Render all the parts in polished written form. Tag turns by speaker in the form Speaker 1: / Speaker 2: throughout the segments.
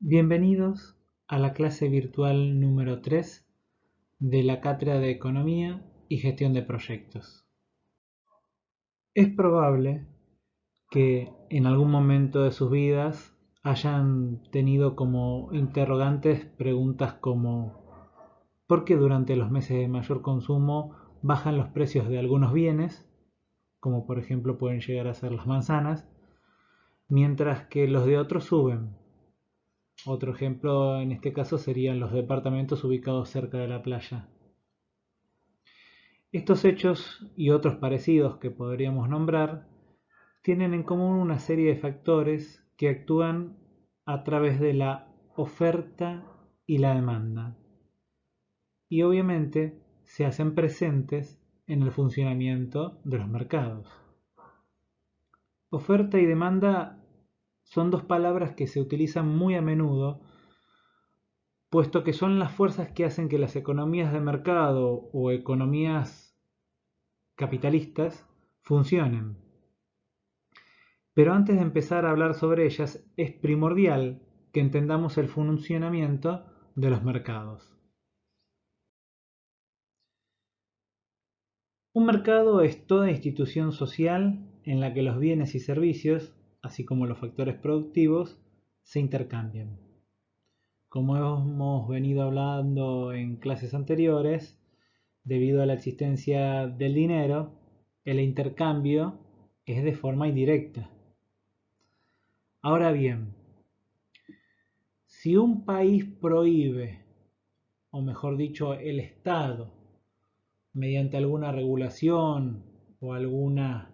Speaker 1: Bienvenidos a la clase virtual número 3 de la Cátedra de Economía y Gestión de Proyectos. Es probable que en algún momento de sus vidas hayan tenido como interrogantes preguntas como ¿por qué durante los meses de mayor consumo bajan los precios de algunos bienes, como por ejemplo pueden llegar a ser las manzanas, mientras que los de otros suben? Otro ejemplo en este caso serían los departamentos ubicados cerca de la playa. Estos hechos y otros parecidos que podríamos nombrar tienen en común una serie de factores que actúan a través de la oferta y la demanda, y obviamente se hacen presentes en el funcionamiento de los mercados. Oferta y demanda son dos palabras que se utilizan muy a menudo, puesto que son las fuerzas que hacen que las economías de mercado o economías capitalistas funcionen. Pero antes de empezar a hablar sobre ellas, es primordial que entendamos el funcionamiento de los mercados. Un mercado es toda institución social en la que los bienes y servicios, así como los factores productivos, se intercambian. Como hemos venido hablando en clases anteriores, debido a la existencia del dinero, el intercambio es de forma indirecta. Ahora bien, si un país prohíbe, o mejor dicho, el Estado, mediante alguna regulación o alguna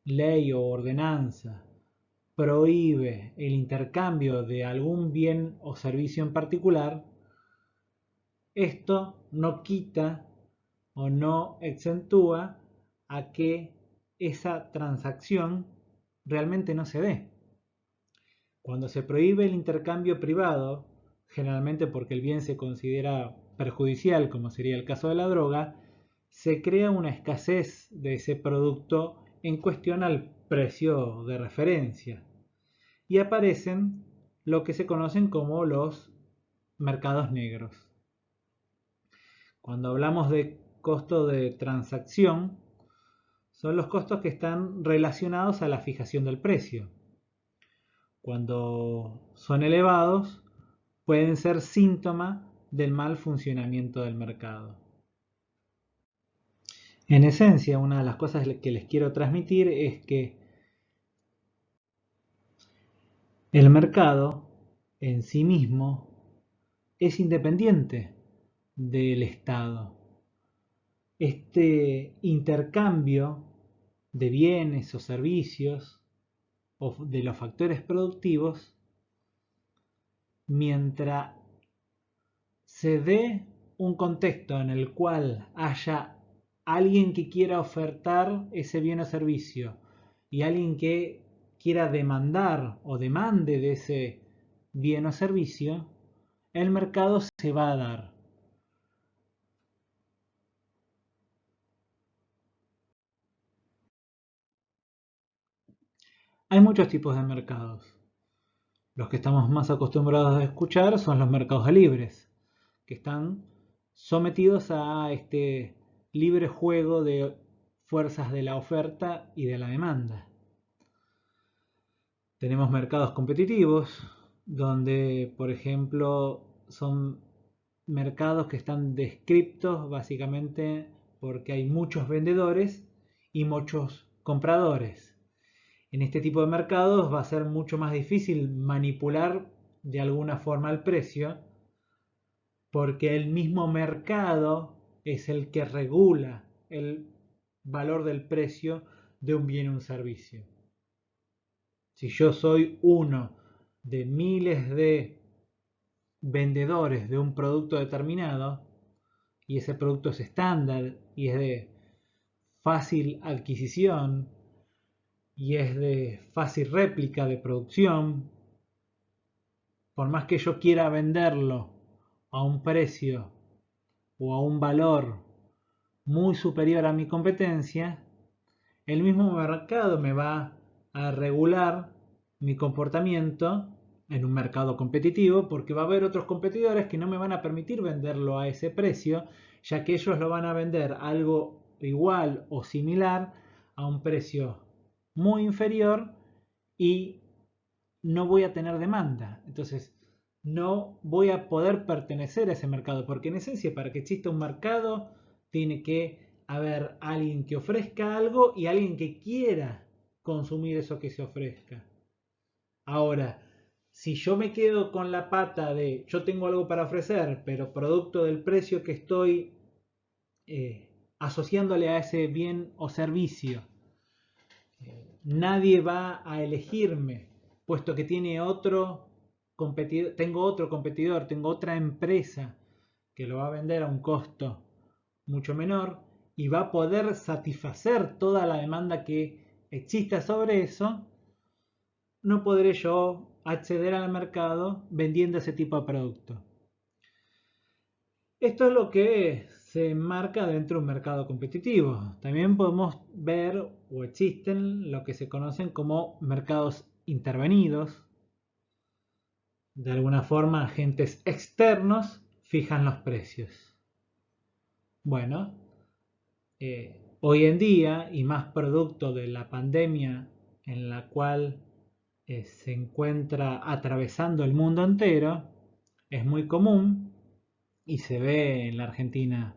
Speaker 1: ley o ordenanza, prohíbe el intercambio de algún bien o servicio en particular, esto no quita o no exentúa a que esa transacción realmente no se dé. Cuando se prohíbe el intercambio privado, generalmente porque el bien se considera perjudicial, como sería el caso de la droga, se crea una escasez de ese producto en cuestión al precio de referencia y aparecen lo que se conocen como los mercados negros. Cuando hablamos de costo de transacción, son los costos que están relacionados a la fijación del precio. Cuando son elevados, pueden ser síntoma del mal funcionamiento del mercado. En esencia, una de las cosas que les quiero transmitir es que el mercado en sí mismo es independiente del Estado. Este intercambio de bienes o servicios o de los factores productivos, mientras se dé un contexto en el cual haya alguien que quiera ofertar ese bien o servicio y alguien que quiera demandar o demande de ese bien o servicio, el mercado se va a dar. Hay muchos tipos de mercados. Los que estamos más acostumbrados a escuchar son los mercados libres, que están sometidos a este libre juego de fuerzas de la oferta y de la demanda. Tenemos mercados competitivos, donde, por ejemplo, son mercados que están descriptos básicamente porque hay muchos vendedores y muchos compradores. En este tipo de mercados va a ser mucho más difícil manipular de alguna forma el precio, porque el mismo mercado es el que regula el valor del precio de un bien o un servicio. Si yo soy uno de miles de vendedores de un producto determinado y ese producto es estándar y es de fácil adquisición y es de fácil réplica de producción, por más que yo quiera venderlo a un precio o a un valor muy superior a mi competencia, el mismo mercado me va a regular mi comportamiento en un mercado competitivo, porque va a haber otros competidores que no me van a permitir venderlo a ese precio, ya que ellos lo van a vender algo igual o similar a un precio muy inferior y no voy a tener demanda. Entonces, no voy a poder pertenecer a ese mercado, porque en esencia, para que exista un mercado, tiene que haber alguien que ofrezca algo y alguien que quiera consumir eso que se ofrezca. Ahora, si yo me quedo con la pata de yo tengo algo para ofrecer, pero producto del precio que estoy asociándole a ese bien o servicio, nadie va a elegirme, puesto que tiene otro competidor, tengo otra empresa que lo va a vender a un costo mucho menor y va a poder satisfacer toda la demanda que exista sobre eso. No podré yo acceder al mercado vendiendo ese tipo de producto. Esto es lo que se enmarca dentro de un mercado competitivo. También podemos ver o existen lo que se conocen como mercados intervenidos. De alguna forma, agentes externos fijan los precios. Bueno, hoy en día, y más producto de la pandemia en la cual se encuentra atravesando el mundo entero, es muy común y se ve en la Argentina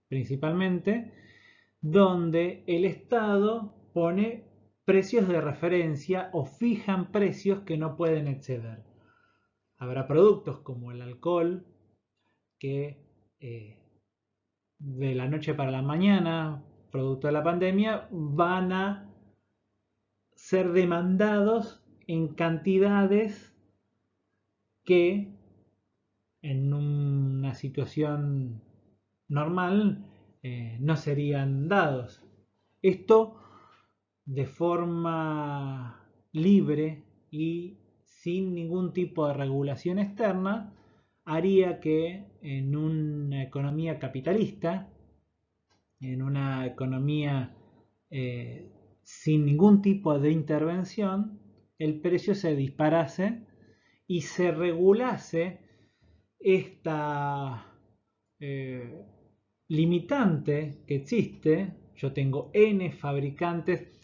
Speaker 1: principalmente, donde el Estado pone precios de referencia o fijan precios que no pueden exceder. Habrá productos como el alcohol que de la noche para la mañana, producto de la pandemia, van a ser demandados en cantidades que en una situación normal no serían dados. Esto de forma libre y sin ningún tipo de regulación externa haría que en una economía capitalista, en una economía sin ningún tipo de intervención, el precio se disparase y se regulase esta limitante que existe. Yo tengo N fabricantes.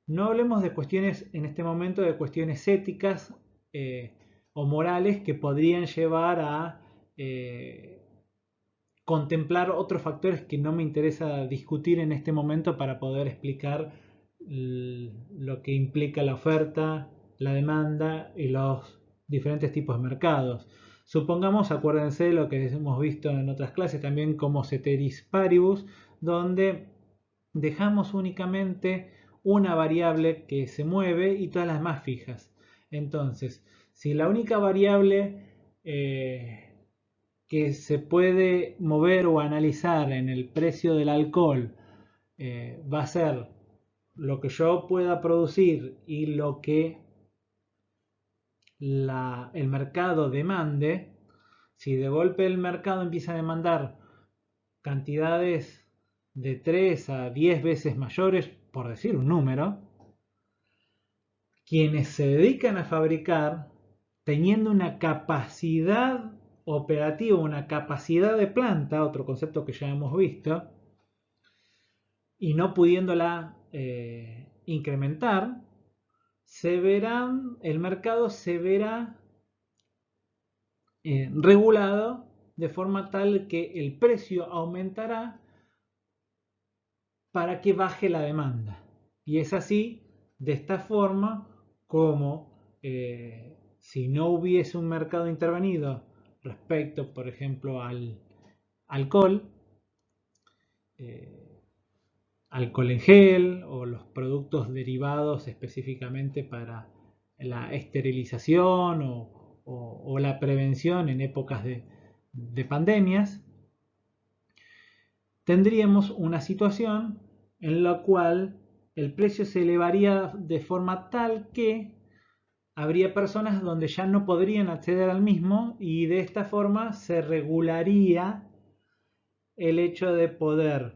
Speaker 1: No hablemos de cuestiones en este momento, de cuestiones éticas o morales que podrían llevar a contemplar otros factores que no me interesa discutir en este momento para poder explicar lo que implica la oferta, la demanda y los diferentes tipos de mercados. Supongamos, acuérdense lo que hemos visto en otras clases también como ceteris paribus, donde dejamos únicamente una variable que se mueve y todas las más fijas. Entonces, si la única variable que se puede mover o analizar en el precio del alcohol va a ser lo que yo pueda producir y lo que el mercado demande, si de golpe el mercado empieza a demandar cantidades de 3 a 10 veces mayores, por decir un número, quienes se dedican a fabricar, teniendo una capacidad operativa, una capacidad de planta, otro concepto que ya hemos visto, y no pudiéndola incrementar, el mercado se verá regulado de forma tal que el precio aumentará para que baje la demanda. Y es así, de esta forma, como si no hubiese un mercado intervenido respecto, por ejemplo, al alcohol, alcohol en gel o los productos derivados específicamente para la esterilización o la prevención en épocas de pandemias, tendríamos una situación en la cual el precio se elevaría de forma tal que habría personas donde ya no podrían acceder al mismo y de esta forma se regularía el hecho de poder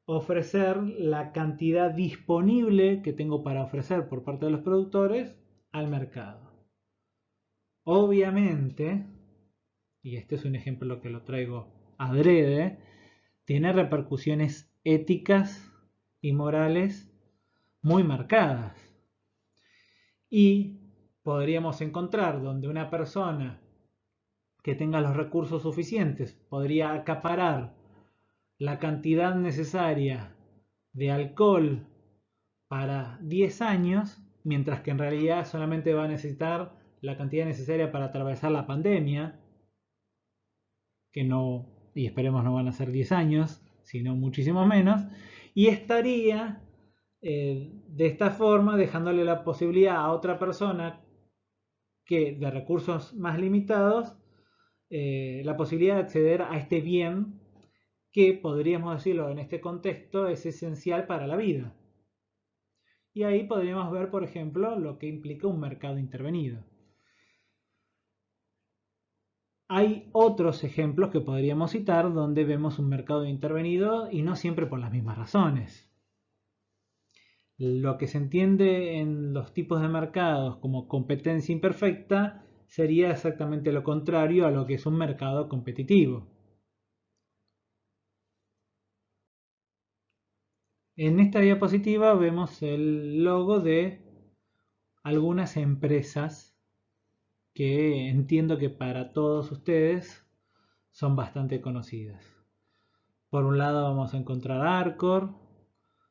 Speaker 1: ofrecer la cantidad disponible que tengo para ofrecer por parte de los productores al mercado. Obviamente, y este es un ejemplo que lo traigo adrede, tiene repercusiones éticas y morales muy marcadas. Y podríamos encontrar donde una persona que tenga los recursos suficientes podría acaparar la cantidad necesaria de alcohol para 10 años, mientras que en realidad solamente va a necesitar la cantidad necesaria para atravesar la pandemia, que no, y esperemos no van a ser 10 años, sino muchísimo menos, y estaría de esta forma dejándole la posibilidad a otra persona que de recursos más limitados, la posibilidad de acceder a este bien que podríamos decirlo en este contexto es esencial para la vida. Y ahí podríamos ver, por ejemplo, lo que implica un mercado intervenido. Hay otros ejemplos que podríamos citar donde vemos un mercado intervenido y no siempre por las mismas razones. Lo que se entiende en los tipos de mercados como competencia imperfecta sería exactamente lo contrario a lo que es un mercado competitivo. En esta diapositiva vemos el logo de algunas empresas que entiendo que para todos ustedes son bastante conocidas. Por un lado vamos a encontrar a Arcor,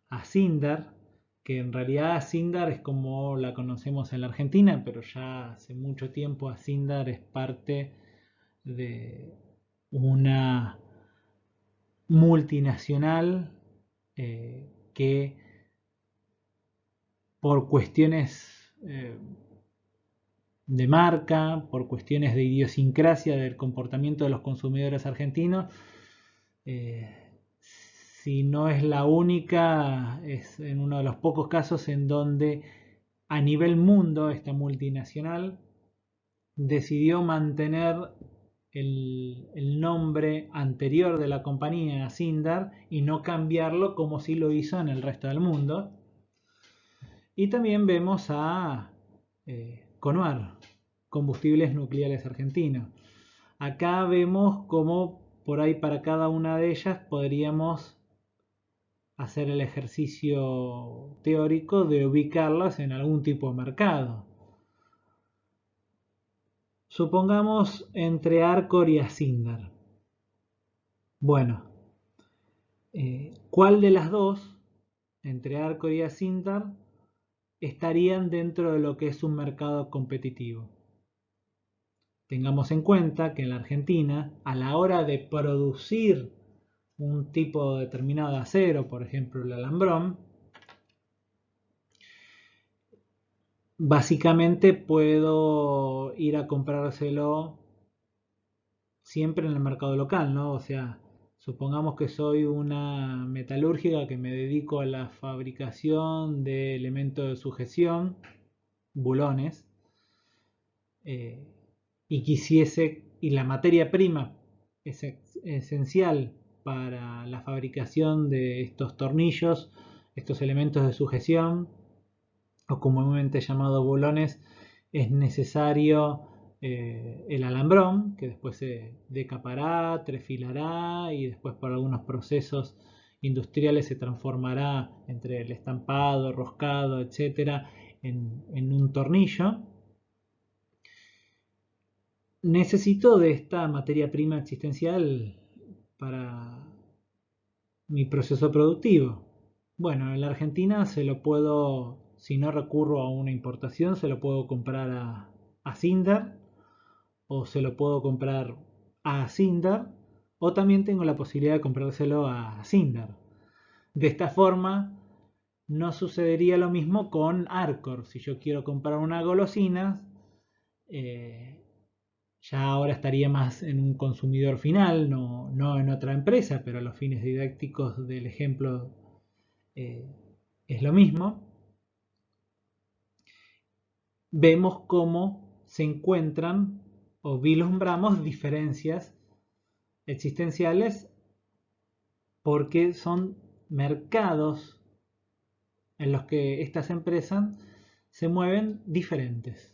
Speaker 1: a Sindar, que en realidad Sindar es como la conocemos en la Argentina, pero ya hace mucho tiempo Sindar es parte de una multinacional que por cuestiones de marca, por cuestiones de idiosincrasia del comportamiento de los consumidores argentinos, si no es la única, es en uno de los pocos casos en donde a nivel mundo esta multinacional decidió mantener el nombre anterior de la compañía, Sindar, y no cambiarlo como sí lo hizo en el resto del mundo. Y también vemos a Conuar, Combustibles Nucleares Argentinos. Acá vemos cómo por ahí para cada una de ellas podríamos hacer el ejercicio teórico de ubicarlas en algún tipo de mercado. Supongamos entre Arcor y Asindar. Bueno, ¿cuál de las dos, entre Arcor y Asindar, estarían dentro de lo que es un mercado competitivo? Tengamos en cuenta que en la Argentina, a la hora de producir un tipo determinado de acero, por ejemplo el alambrón, básicamente puedo ir a comprárselo siempre en el mercado local, ¿no? O sea, supongamos que soy una metalúrgica que me dedico a la fabricación de elementos de sujeción, bulones, eh, y quisiese, y la materia prima es esencial para la fabricación de estos tornillos, estos elementos de sujeción, o comúnmente llamados bulones, es necesario el alambrón, que después se decapará, trefilará y después por algunos procesos industriales se transformará entre el estampado, roscado, etcétera, en un tornillo. Necesito de esta materia prima existencial para mi proceso productivo. Bueno, en la Argentina se lo puedo, si no recurro a una importación, se lo puedo comprar a Sindar o se lo puedo comprar a Sindar o también tengo la posibilidad de comprárselo a Sindar. De esta forma no sucedería lo mismo con Arcor. Si yo quiero comprar una golosina, ya ahora estaría más en un consumidor final, no en otra empresa, pero a los fines didácticos del ejemplo es lo mismo. Vemos cómo se encuentran o vislumbramos diferencias existenciales porque son mercados en los que estas empresas se mueven diferentes.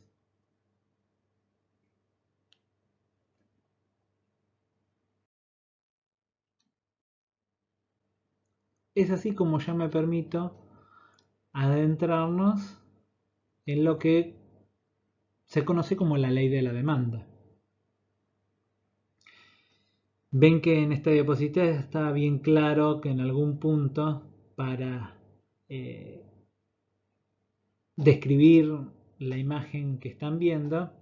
Speaker 1: es así como ya me permito adentrarnos en lo que se conoce como la ley de la demanda. Ven que en esta diapositiva está bien claro que en algún punto para describir la imagen que están viendo,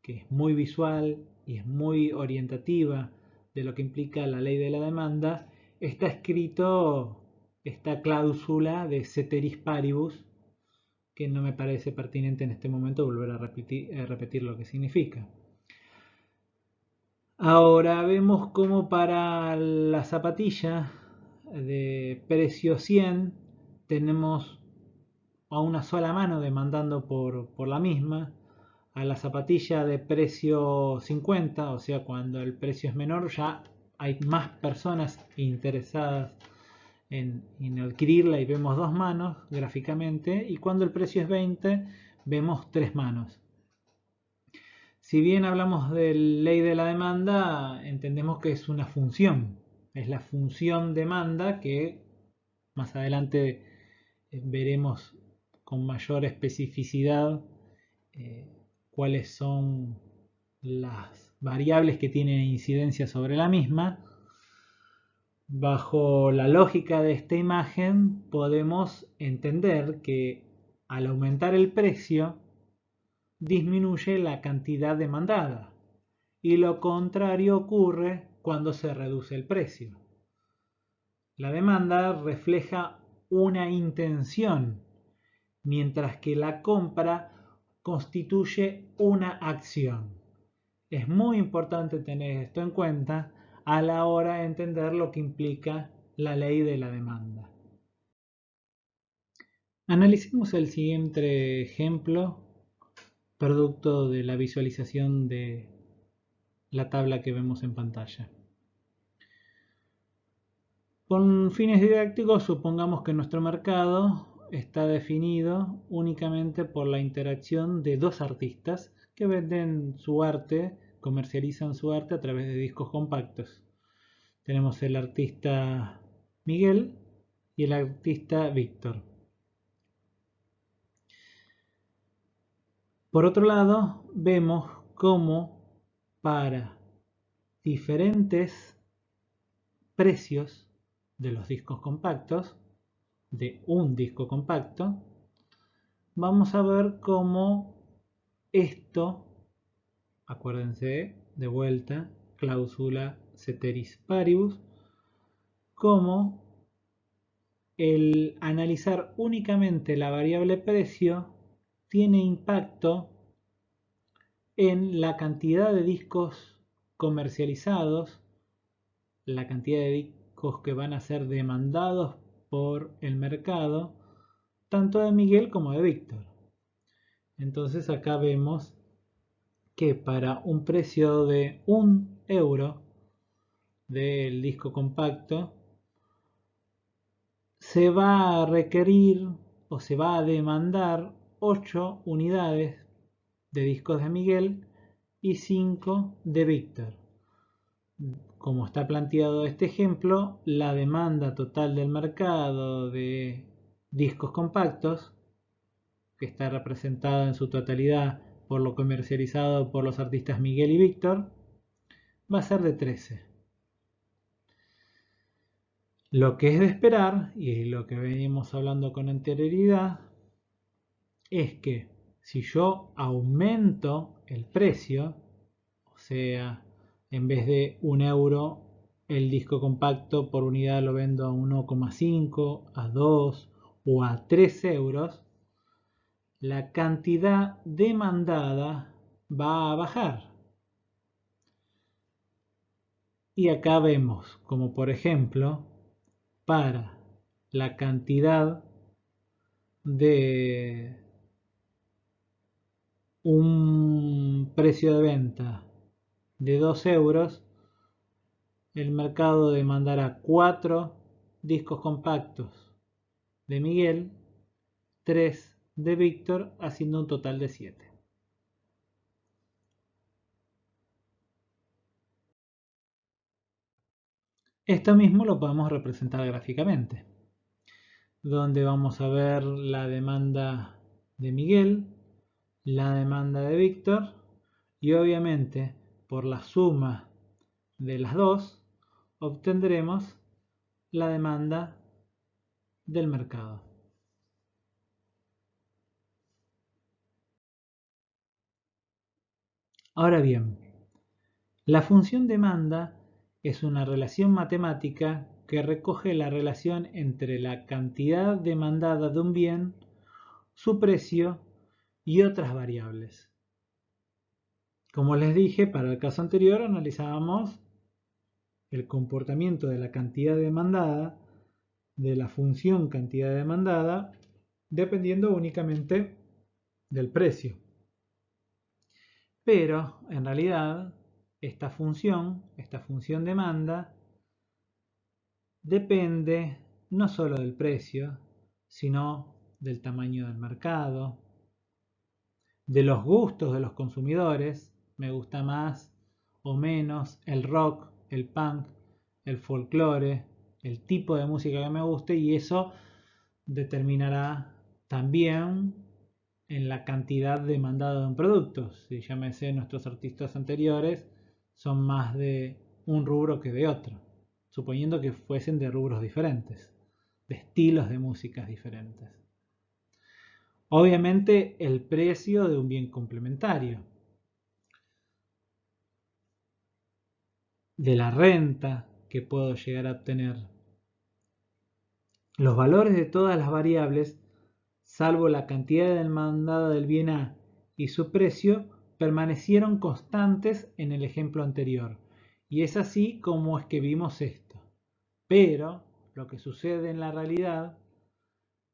Speaker 1: que es muy visual y es muy orientativa de lo que implica la ley de la demanda, está escrito esta cláusula de ceteris paribus, que no me parece pertinente en este momento volver a repetir lo que significa. Ahora vemos cómo para la zapatilla de precio 100 tenemos a una sola mano demandando por la misma. A la zapatilla de precio 50, o sea, cuando el precio es menor, ya hay más personas interesadas en adquirirla y vemos dos manos gráficamente. Y cuando el precio es 20, vemos tres manos. Si bien hablamos de ley de la demanda, entendemos que es una función. Es la función demanda que más adelante veremos con mayor especificidad cuáles son las variables que tienen incidencia sobre la misma. Bajo la lógica de esta imagen podemos entender que al aumentar el precio disminuye la cantidad demandada y lo contrario ocurre cuando se reduce el precio. La demanda refleja una intención, mientras que la compra constituye una acción. Es muy importante tener esto en cuenta a la hora de entender lo que implica la ley de la demanda. Analicemos el siguiente ejemplo, producto de la visualización de la tabla que vemos en pantalla. Con fines didácticos, supongamos que nuestro mercado está definido únicamente por la interacción de dos artistas que venden su arte, comercializan su arte a través de discos compactos. Tenemos el artista Miguel y el artista Víctor. Por otro lado, vemos cómo para diferentes precios de los discos compactos, de un disco compacto, vamos a ver cómo esto, acuérdense de vuelta, cláusula ceteris paribus, cómo el analizar únicamente la variable precio tiene impacto en la cantidad de discos comercializados, la cantidad de discos que van a ser demandados por el mercado, tanto de Miguel como de Víctor. Entonces acá vemos que para un precio de 1 euro del disco compacto se va a requerir o se va a demandar 8 unidades de discos de Miguel y 5 de Víctor. Como está planteado este ejemplo, la demanda total del mercado de discos compactos, que está representada en su totalidad por lo comercializado por los artistas Miguel y Víctor, va a ser de 13. Lo que es de esperar, y lo que venimos hablando con anterioridad, es que si yo aumento el precio, o sea, en vez de 1 euro, el disco compacto por unidad lo vendo a 1,5, a 2 o a 3 euros, la cantidad demandada va a bajar. Y acá vemos como por ejemplo para la cantidad de un precio de venta de 2 euros, el mercado demandará 4 discos compactos de Miguel, 3 de Víctor, haciendo un total de 7. Esto mismo lo podemos representar gráficamente, donde vamos a ver la demanda de Miguel, la demanda de Víctor y obviamente por la suma de las dos obtendremos la demanda del mercado. Ahora bien, la función demanda es una relación matemática que recoge la relación entre la cantidad demandada de un bien, su precio y otras variables. Como les dije, para el caso anterior analizábamos el comportamiento de la cantidad demandada, de la función cantidad demandada, dependiendo únicamente del precio. Pero en realidad esta función demanda, depende no solo del precio, sino del tamaño del mercado, de los gustos de los consumidores. Me gusta más o menos el rock, el punk, el folclore, el tipo de música que me guste, y eso determinará también en la cantidad demandada de un producto. Si llámese nuestros artistas anteriores son más de un rubro que de otro, suponiendo que fuesen de rubros diferentes, de estilos de músicas diferentes. Obviamente el precio de un bien complementario, de la renta que puedo llegar a obtener. Los valores de todas las variables, salvo la cantidad demandada del bien A y su precio, permanecieron constantes en el ejemplo anterior. Y es así como es que vimos esto. Pero lo que sucede en la realidad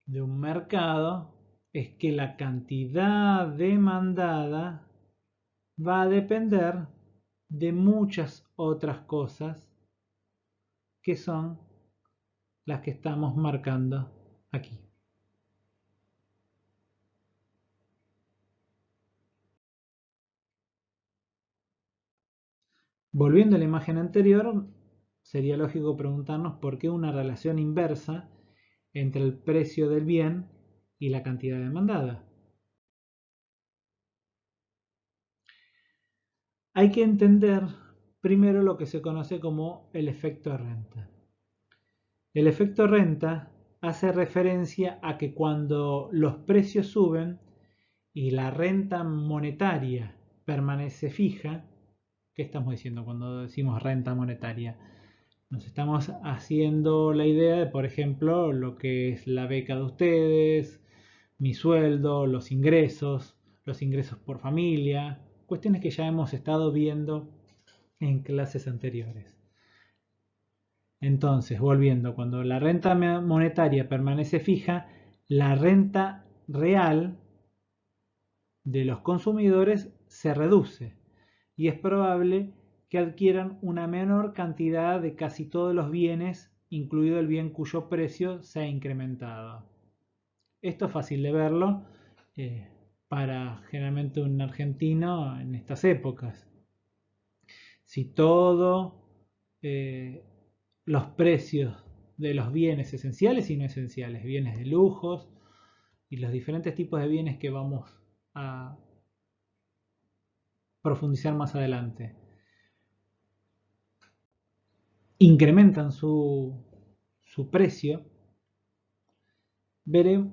Speaker 1: de un mercado es que la cantidad demandada va a depender de muchas otras cosas que son las que estamos marcando aquí. Volviendo a la imagen anterior, sería lógico preguntarnos por qué una relación inversa entre el precio del bien y la cantidad demandada. Hay que entender primero lo que se conoce como el efecto renta. El efecto renta hace referencia a que cuando los precios suben y la renta monetaria permanece fija, ¿qué estamos diciendo cuando decimos renta monetaria? Nos estamos haciendo la idea de, por ejemplo, lo que es la beca de ustedes, mi sueldo, los ingresos por familia, cuestiones que ya hemos estado viendo en clases anteriores. Entonces, volviendo, cuando la renta monetaria permanece fija, la renta real de los consumidores se reduce y es probable que adquieran una menor cantidad de casi todos los bienes, incluido el bien cuyo precio se ha incrementado. Esto es fácil de verlo para generalmente un argentino en estas épocas. Si todos los precios de los bienes esenciales y no esenciales, bienes de lujos y los diferentes tipos de bienes que vamos a profundizar más adelante, incrementan su precio,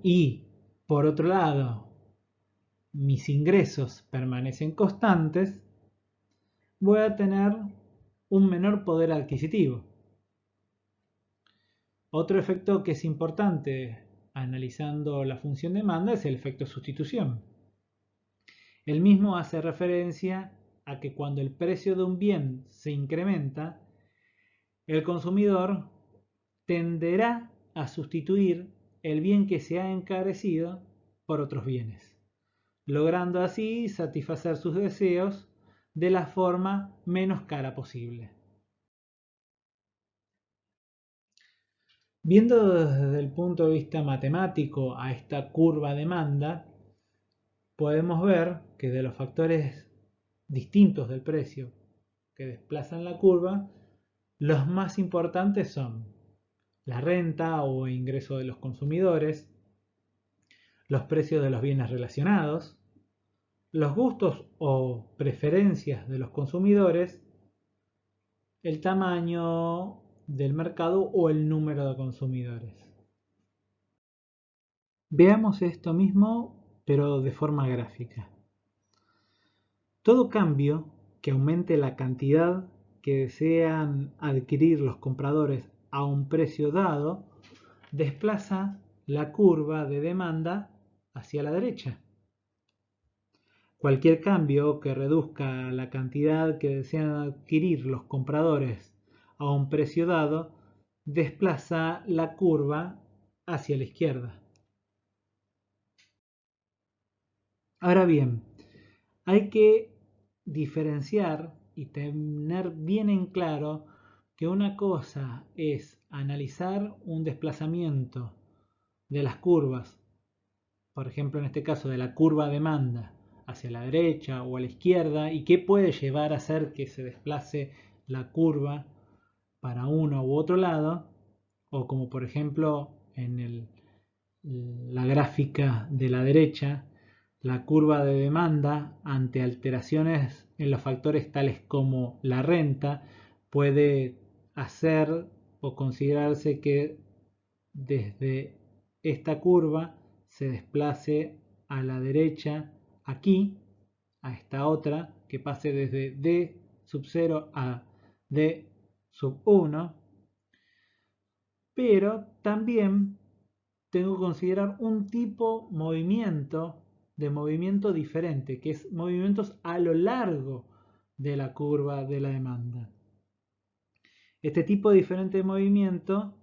Speaker 1: y por otro lado mis ingresos permanecen constantes, voy a tener un menor poder adquisitivo. Otro efecto que es importante analizando la función demanda es el efecto sustitución. El mismo hace referencia a que cuando el precio de un bien se incrementa, el consumidor tenderá a sustituir el bien que se ha encarecido por otros bienes, logrando así satisfacer sus deseos de la forma menos cara posible. Viendo desde el punto de vista matemático a esta curva demanda, podemos ver que de los factores distintos del precio que desplazan la curva, Los más importantes son la renta o ingreso de los consumidores, los precios de los bienes relacionados, los gustos o preferencias de los consumidores, el tamaño del mercado o el número de consumidores. Veamos esto mismo, pero de forma gráfica. Todo cambio que aumente la cantidad que desean adquirir los compradores a un precio dado desplaza la curva de demanda hacia la derecha. Cualquier cambio que reduzca la cantidad que desean adquirir los compradores a un precio dado desplaza la curva hacia la izquierda. Ahora bien, hay que diferenciar y tener bien en claro que una cosa es analizar un desplazamiento de las curvas, por ejemplo en este caso de la curva demanda hacia la derecha o a la izquierda, y qué puede llevar a hacer que se desplace la curva para uno u otro lado, o como por ejemplo en la gráfica de la derecha, la curva de demanda ante alteraciones en los factores tales como la renta puede hacer o considerarse que desde esta curva se desplace a la derecha aquí, a esta otra, que pase desde D sub 0 a D sub 1, pero también tengo que considerar un tipo de movimiento diferente, que es movimientos a lo largo de la curva de la demanda. Este tipo diferente de movimiento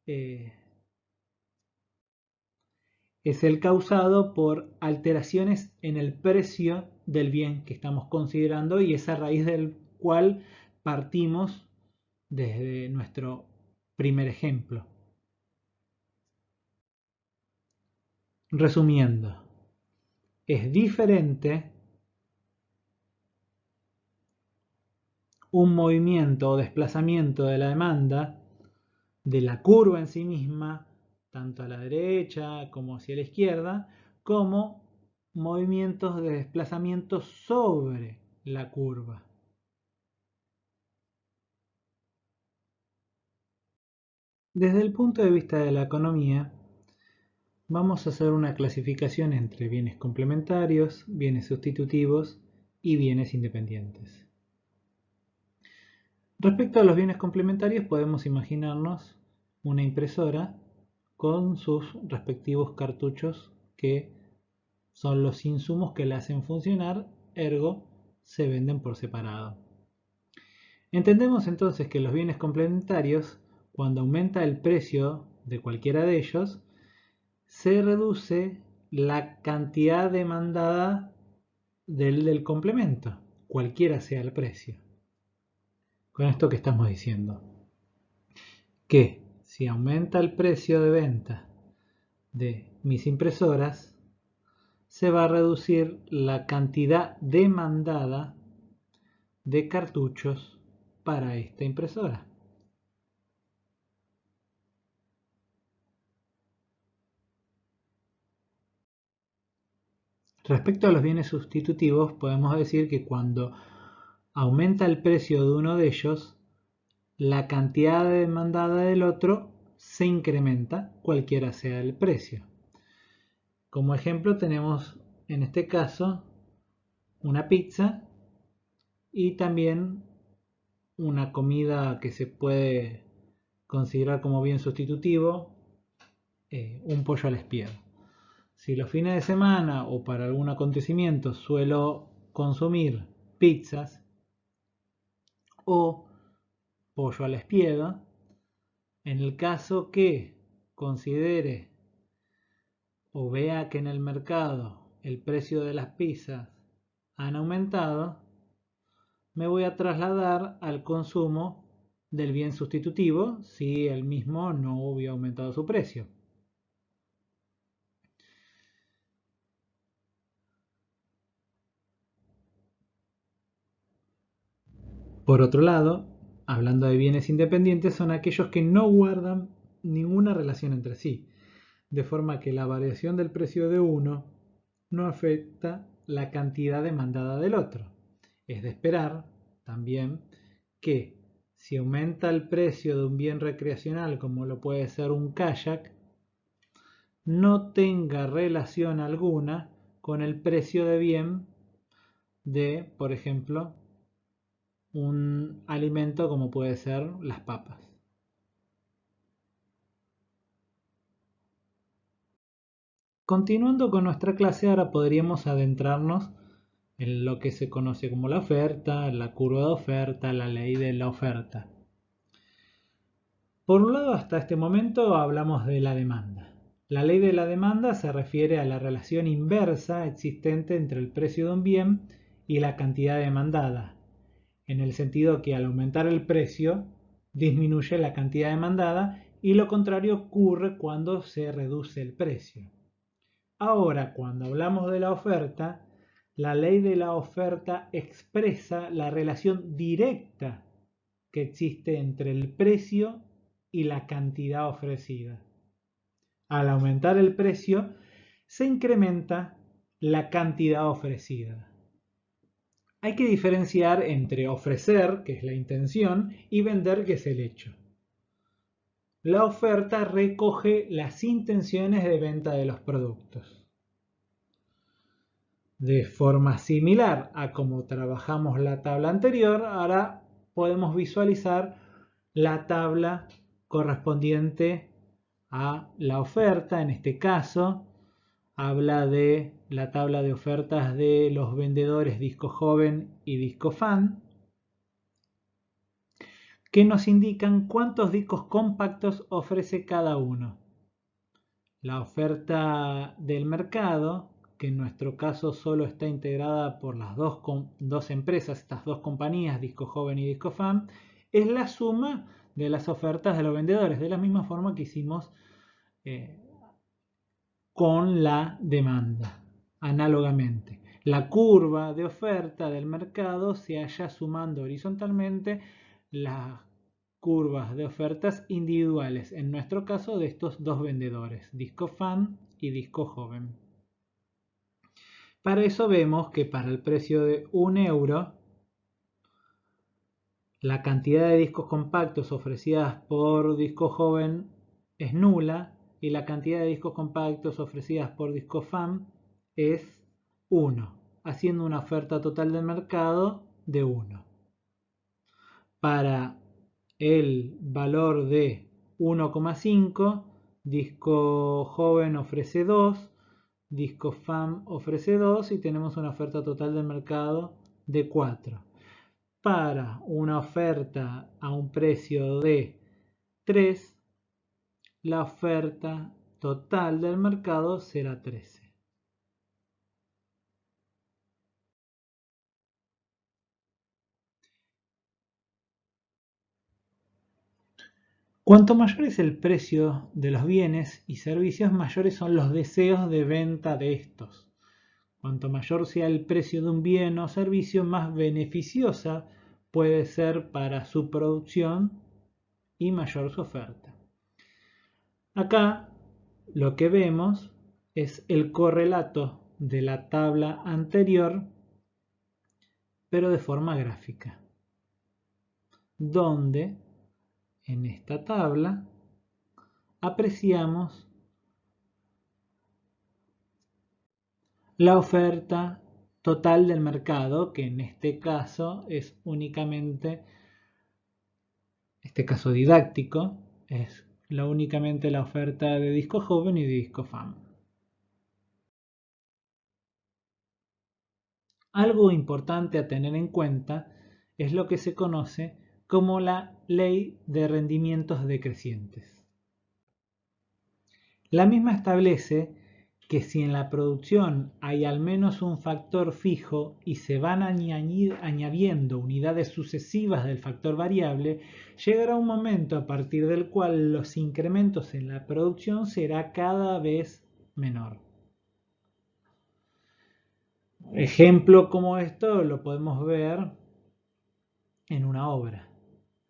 Speaker 1: es el causado por alteraciones en el precio del bien que estamos considerando y es a raíz del cual partimos desde nuestro primer ejemplo. Resumiendo, es diferente un movimiento o desplazamiento de la demanda de la curva en sí misma, tanto a la derecha como hacia la izquierda, como movimientos de desplazamiento sobre la curva. Desde el punto de vista de la economía, vamos a hacer una clasificación entre bienes complementarios, bienes sustitutivos y bienes independientes. Respecto a los bienes complementarios, podemos imaginarnos una impresora con sus respectivos cartuchos que son los insumos que la hacen funcionar, ergo se venden por separado. Entendemos entonces que los bienes complementarios, cuando aumenta el precio de cualquiera de ellos, se reduce la cantidad demandada del complemento, cualquiera sea el precio. Con esto que estamos diciendo, que si aumenta el precio de venta de mis impresoras, se va a reducir la cantidad demandada de cartuchos para esta impresora. Respecto a los bienes sustitutivos, podemos decir que cuando aumenta el precio de uno de ellos, la cantidad demandada del otro se incrementa, cualquiera sea el precio. Como ejemplo tenemos en este caso una pizza y también una comida que se puede considerar como bien sustitutivo, un pollo al espiedo. Si los fines de semana o para algún acontecimiento suelo consumir pizzas o pollo al espiedo, en el caso que considere o vea que en el mercado el precio de las pizzas han aumentado, me voy a trasladar al consumo del bien sustitutivo si el mismo no hubiera aumentado su precio. Por otro lado, hablando de bienes independientes, son aquellos que no guardan ninguna relación entre sí, de forma que la variación del precio de uno no afecta la cantidad demandada del otro. Es de esperar también que si aumenta el precio de un bien recreacional como lo puede ser un kayak, no tenga relación alguna con el precio de bien de, por ejemplo, un alimento como puede ser las papas. Continuando con nuestra clase, ahora podríamos adentrarnos en lo que se conoce como la oferta, la curva de oferta, la ley de la oferta. Por un lado, hasta este momento hablamos de la demanda. La ley de la demanda se refiere a la relación inversa existente entre el precio de un bien y la cantidad demandada, en el sentido que al aumentar el precio disminuye la cantidad demandada y lo contrario ocurre cuando se reduce el precio. Ahora, cuando hablamos de la oferta, la ley de la oferta expresa la relación directa que existe entre el precio y la cantidad ofrecida. Al aumentar el precio, se incrementa la cantidad ofrecida. Hay que diferenciar entre ofrecer, que es la intención, y vender, que es el hecho. La oferta recoge las intenciones de venta de los productos. De forma similar a como trabajamos la tabla anterior, ahora podemos visualizar la tabla correspondiente a la oferta. En este caso, habla de la tabla de ofertas de los vendedores Disco Joven y Disco Fan, que nos indican cuántos discos compactos ofrece cada uno. La oferta del mercado, que en nuestro caso solo está integrada por las dos empresas, estas dos compañías, Disco Joven y Disco Fan, es la suma de las ofertas de los vendedores, de la misma forma que hicimos con la demanda, análogamente. La curva de oferta del mercado se halla sumando horizontalmente las curvas de ofertas individuales, en nuestro caso de estos dos vendedores, Disco Fan y Disco Joven. Para eso vemos que para el precio de 1 euro, la cantidad de discos compactos ofrecidas por Disco Joven es nula y la cantidad de discos compactos ofrecidas por Disco Fan es 1, haciendo una oferta total del mercado de 1. Para el valor de 1,5, Disco Joven ofrece 2, Disco Fan ofrece 2 y tenemos una oferta total del mercado de 4. Para una oferta a un precio de 3, la oferta total del mercado será 13. Cuanto mayor es el precio de los bienes y servicios, mayores son los deseos de venta de estos. Cuanto mayor sea el precio de un bien o servicio, más beneficiosa puede ser para su producción y mayor su oferta. Acá lo que vemos es el correlato de la tabla anterior, pero de forma gráfica, donde en esta tabla apreciamos la oferta total del mercado, que en este caso es únicamente, este caso didáctico, es únicamente la oferta de Disco Joven y de Disco Fan. Algo importante a tener en cuenta es lo que se conoce como la ley de rendimientos decrecientes. La misma establece que si en la producción hay al menos un factor fijo y se van añadiendo unidades sucesivas del factor variable, llegará un momento a partir del cual los incrementos en la producción será cada vez menor. Ejemplo como esto lo podemos ver en una obra.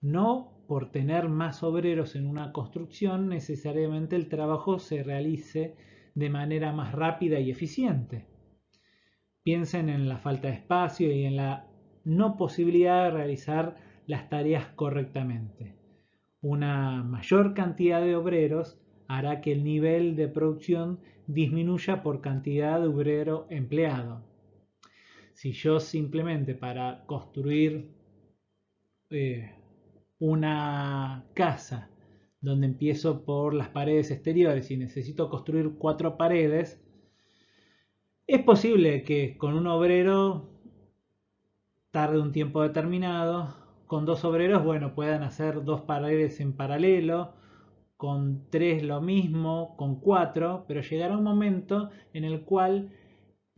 Speaker 1: No por tener más obreros en una construcción necesariamente el trabajo se realice de manera más rápida y eficiente. Piensen en la falta de espacio y en la no posibilidad de realizar las tareas correctamente. Una mayor cantidad de obreros hará que el nivel de producción disminuya por cantidad de obrero empleado. Si yo simplemente para construir eh, una casa donde empiezo por las paredes exteriores y necesito construir 4 paredes, es posible que con un obrero tarde un tiempo determinado, con 2 obreros, bueno, puedan hacer 2 paredes en paralelo, con 3 lo mismo, con 4, pero llegará un momento en el cual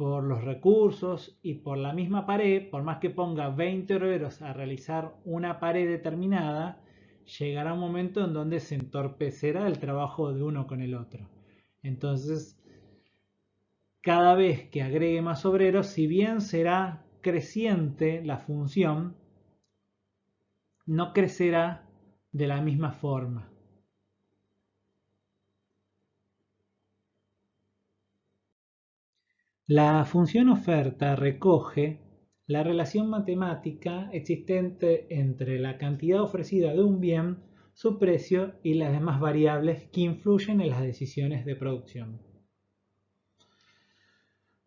Speaker 1: por los recursos y por la misma pared, por más que ponga 20 obreros a realizar una pared determinada, llegará un momento en donde se entorpecerá el trabajo de uno con el otro. Entonces, cada vez que agregue más obreros, si bien será creciente la función, no crecerá de la misma forma. La función oferta recoge la relación matemática existente entre la cantidad ofrecida de un bien, su precio y las demás variables que influyen en las decisiones de producción.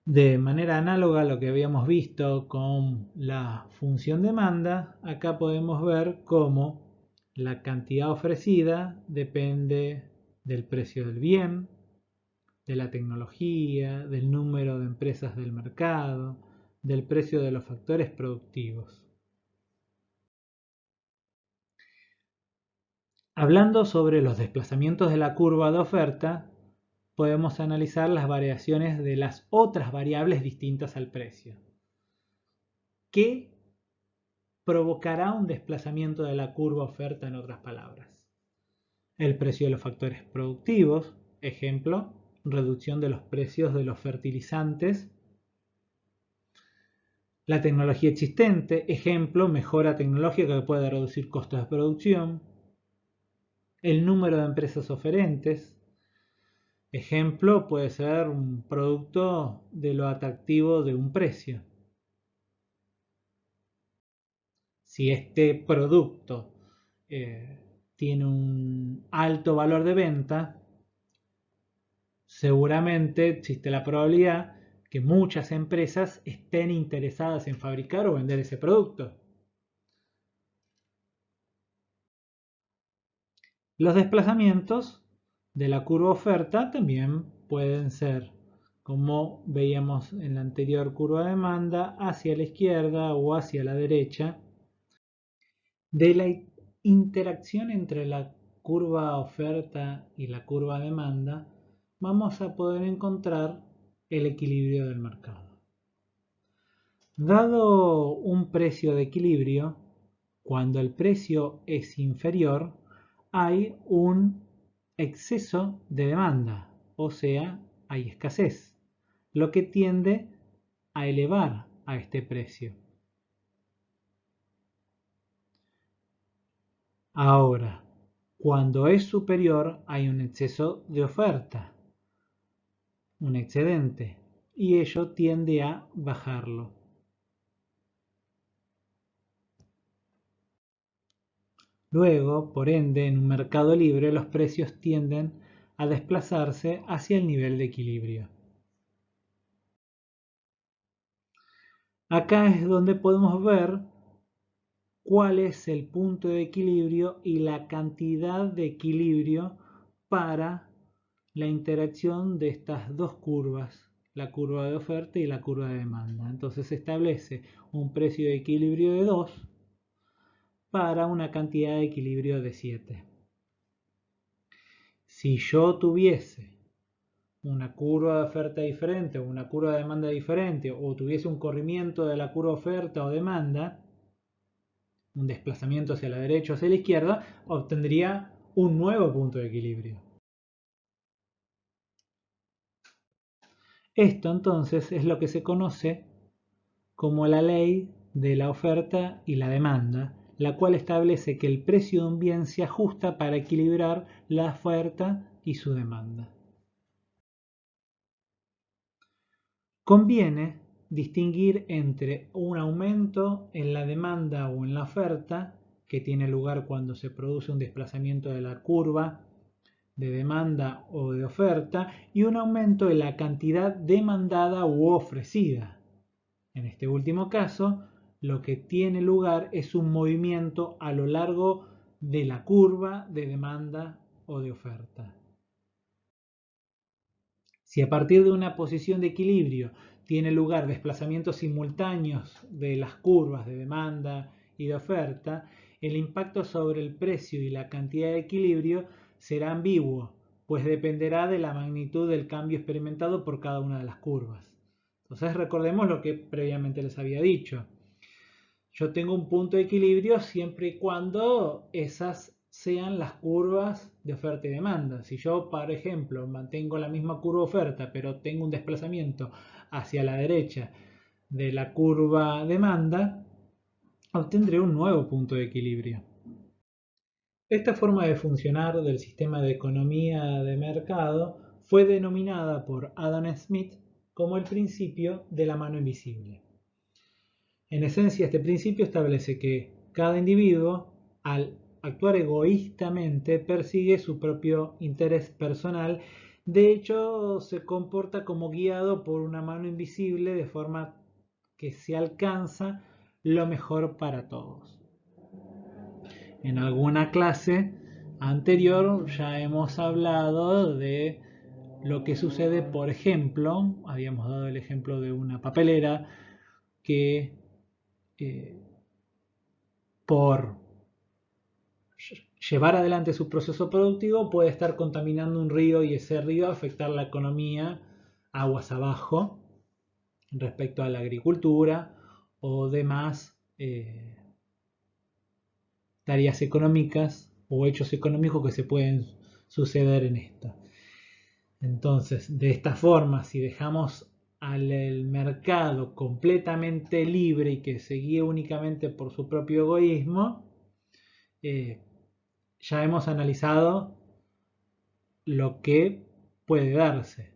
Speaker 1: De manera análoga a lo que habíamos visto con la función demanda, acá podemos ver cómo la cantidad ofrecida depende del precio del bien, de la tecnología, del número de empresas del mercado, del precio de los factores productivos. Hablando sobre los desplazamientos de la curva de oferta, podemos analizar las variaciones de las otras variables distintas al precio. ¿Qué provocará un desplazamiento de la curva oferta en otras palabras? El precio de los factores productivos, ejemplo, reducción de los precios de los fertilizantes. La tecnología existente, ejemplo, mejora tecnológica que puede reducir costos de producción. El número de empresas oferentes, ejemplo, puede ser un producto de lo atractivo de un precio. Si este producto tiene un alto valor de venta, seguramente existe la probabilidad que muchas empresas estén interesadas en fabricar o vender ese producto. Los desplazamientos de la curva oferta también pueden ser, como veíamos en la anterior curva de demanda, hacia la izquierda o hacia la derecha. De la interacción entre la curva oferta y la curva demanda, vamos a poder encontrar el equilibrio del mercado. Dado un precio de equilibrio, cuando el precio es inferior, hay un exceso de demanda, o sea, hay escasez, lo que tiende a elevar a este precio. Ahora, cuando es superior, hay un exceso de oferta, un excedente, y ello tiende a bajarlo. Luego, por ende, en un mercado libre los precios tienden a desplazarse hacia el nivel de equilibrio. Acá es donde podemos ver cuál es el punto de equilibrio y la cantidad de equilibrio para la interacción de estas dos curvas, la curva de oferta y la curva de demanda. Entonces se establece un precio de equilibrio de 2 para una cantidad de equilibrio de 7. Si yo tuviese una curva de oferta diferente o una curva de demanda diferente, o tuviese un corrimiento de la curva oferta o demanda, un desplazamiento hacia la derecha o hacia la izquierda, obtendría un nuevo punto de equilibrio. Esto entonces es lo que se conoce como la ley de la oferta y la demanda, la cual establece que el precio de un bien se ajusta para equilibrar la oferta y su demanda. Conviene distinguir entre un aumento en la demanda o en la oferta, que tiene lugar cuando se produce un desplazamiento de la curva de demanda o de oferta, y un aumento en la cantidad demandada u ofrecida. En este último caso, lo que tiene lugar es un movimiento a lo largo de la curva de demanda o de oferta. Si a partir de una posición de equilibrio tiene lugar desplazamientos simultáneos de las curvas de demanda y de oferta, el impacto sobre el precio y la cantidad de equilibrio será ambiguo, pues dependerá de la magnitud del cambio experimentado por cada una de las curvas. Entonces recordemos lo que previamente les había dicho. Yo tengo un punto de equilibrio siempre y cuando esas sean las curvas de oferta y demanda. Si yo, por ejemplo, mantengo la misma curva de oferta, pero tengo un desplazamiento hacia la derecha de la curva demanda, obtendré un nuevo punto de equilibrio. Esta forma de funcionar del sistema de economía de mercado fue denominada por Adam Smith como el principio de la mano invisible. En esencia, este principio establece que cada individuo, al actuar egoístamente, persigue su propio interés personal. De hecho, se comporta como guiado por una mano invisible, de forma que se alcanza lo mejor para todos. En alguna clase anterior ya hemos hablado de lo que sucede, por ejemplo, habíamos dado el ejemplo de una papelera que por llevar adelante su proceso productivo puede estar contaminando un río y ese río afectar la economía aguas abajo respecto a la agricultura o demás tareas económicas o hechos económicos que se pueden suceder en esto. Entonces, de esta forma, si dejamos al mercado completamente libre y que se guíe únicamente por su propio egoísmo, ya hemos analizado lo que puede darse.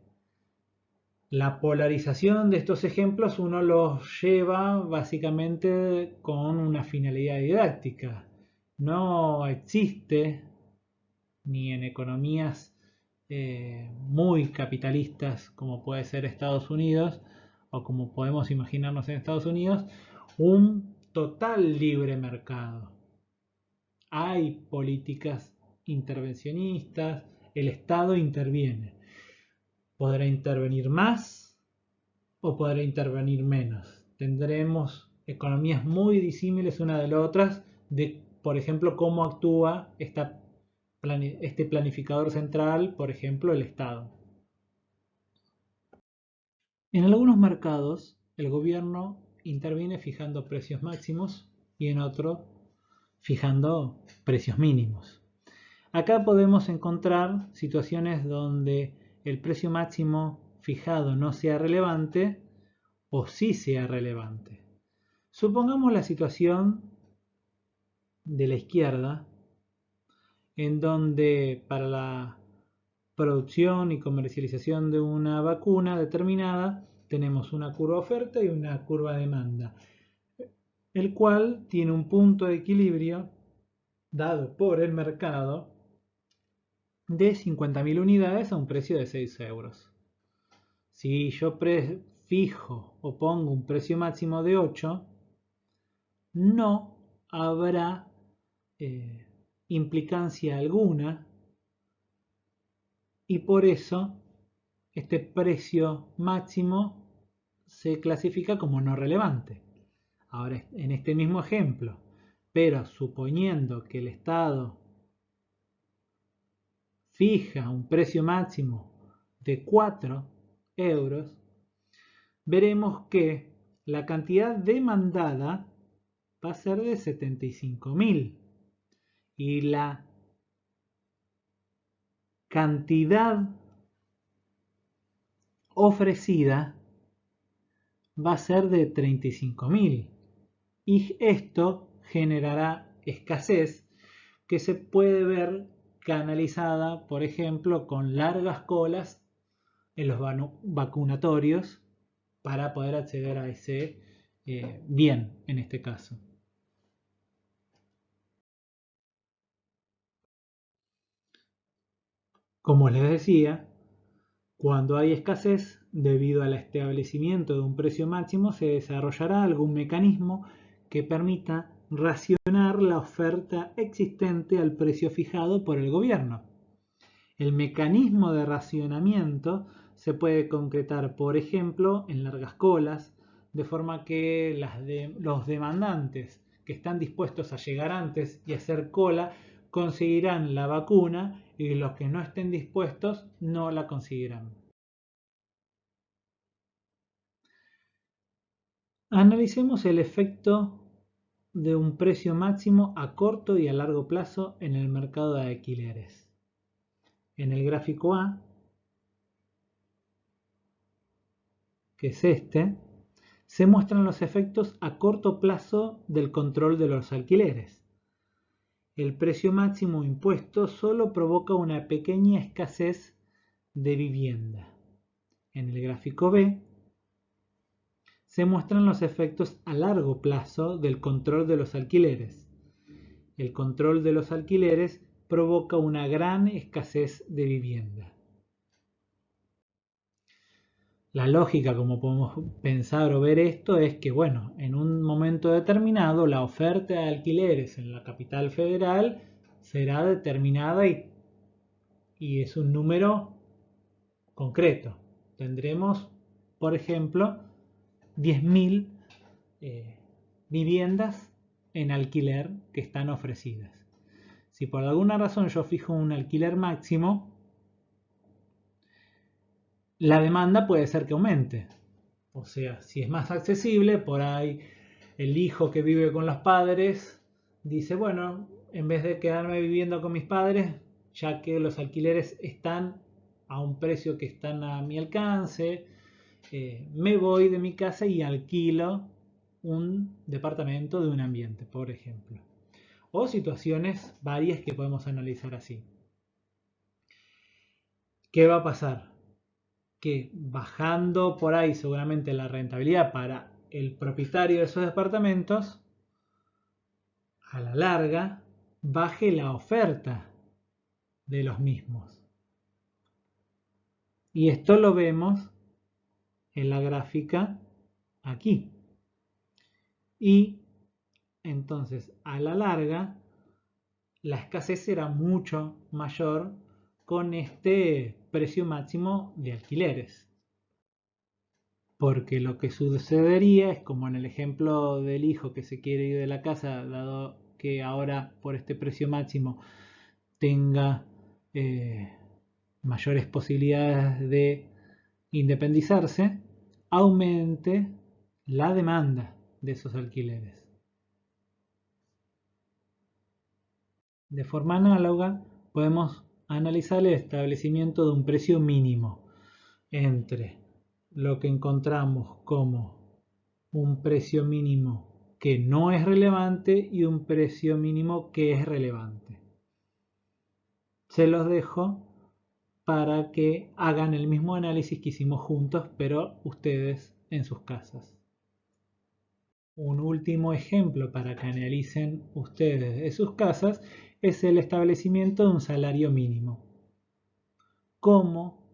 Speaker 1: La polarización de estos ejemplos uno los lleva básicamente con una finalidad didáctica. No existe, ni en economías muy capitalistas como puede ser Estados Unidos o como podemos imaginarnos en Estados Unidos, un total libre mercado. Hay políticas intervencionistas, el Estado interviene. Podrá intervenir más o podrá intervenir menos. Tendremos economías muy disímiles una de las otras de, por ejemplo, cómo actúa este planificador central, por ejemplo, el Estado. En algunos mercados, el gobierno interviene fijando precios máximos y en otros fijando precios mínimos. Acá podemos encontrar situaciones donde el precio máximo fijado no sea relevante o sí sea relevante. Supongamos la situación de la izquierda, en donde para la producción y comercialización de una vacuna determinada tenemos una curva oferta y una curva demanda, el cual tiene un punto de equilibrio dado por el mercado de 50.000 unidades a un precio de 6 euros. Si yo fijo o pongo un precio máximo de 8, no habrá implicancia alguna y por eso este precio máximo se clasifica como no relevante. Ahora, en este mismo ejemplo, pero suponiendo que el Estado fija un precio máximo de 4 euros, veremos que la cantidad demandada va a ser de 75.000 y la cantidad ofrecida va a ser de 35.000 y esto generará escasez que se puede ver canalizada, por ejemplo, con largas colas en los vacunatorios para poder acceder a ese bien en este caso. Como les decía, cuando hay escasez, debido al establecimiento de un precio máximo, se desarrollará algún mecanismo que permita racionar la oferta existente al precio fijado por el gobierno. El mecanismo de racionamiento se puede concretar, por ejemplo, en largas colas, de forma que los demandantes que están dispuestos a llegar antes y hacer cola conseguirán la vacuna y los que no estén dispuestos no la conseguirán. Analicemos el efecto de un precio máximo a corto y a largo plazo en el mercado de alquileres. En el gráfico A, que es este, se muestran los efectos a corto plazo del control de los alquileres. El precio máximo impuesto solo provoca una pequeña escasez de vivienda. En el gráfico B se muestran los efectos a largo plazo del control de los alquileres. El control de los alquileres provoca una gran escasez de vivienda. La lógica, como podemos pensar o ver esto, es que, bueno, en un momento determinado la oferta de alquileres en la capital federal será determinada y es un número concreto. Tendremos, por ejemplo, 10.000 viviendas en alquiler que están ofrecidas. Si por alguna razón yo fijo un alquiler máximo, la demanda puede ser que aumente. O sea, si es más accesible, por ahí el hijo que vive con los padres dice, bueno, en vez de quedarme viviendo con mis padres, ya que los alquileres están a un precio que están a mi alcance, me voy de mi casa y alquilo un departamento de un ambiente, por ejemplo. O situaciones varias que podemos analizar así. ¿Qué va a pasar? Que bajando por ahí seguramente la rentabilidad para el propietario de esos departamentos, a la larga baje la oferta de los mismos. Y esto lo vemos en la gráfica aquí. Y entonces a la larga la escasez será mucho mayor con este precio máximo de alquileres. Porque lo que sucedería es como en el ejemplo del hijo que se quiere ir de la casa, dado que ahora por este precio máximo tenga mayores posibilidades de independizarse, aumente la demanda de esos alquileres. De forma análoga, podemos analizar el establecimiento de un precio mínimo entre lo que encontramos como un precio mínimo que no es relevante y un precio mínimo que es relevante. Se los dejo para que hagan el mismo análisis que hicimos juntos, pero ustedes en sus casas. Un último ejemplo para que analicen ustedes de sus casas es el establecimiento de un salario mínimo. ¿Cómo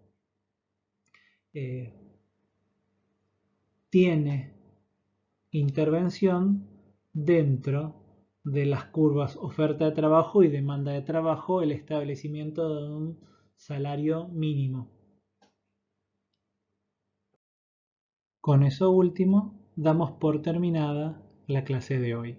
Speaker 1: tiene intervención dentro de las curvas oferta de trabajo y demanda de trabajo el establecimiento de un salario mínimo? Con eso último, damos por terminada la clase de hoy.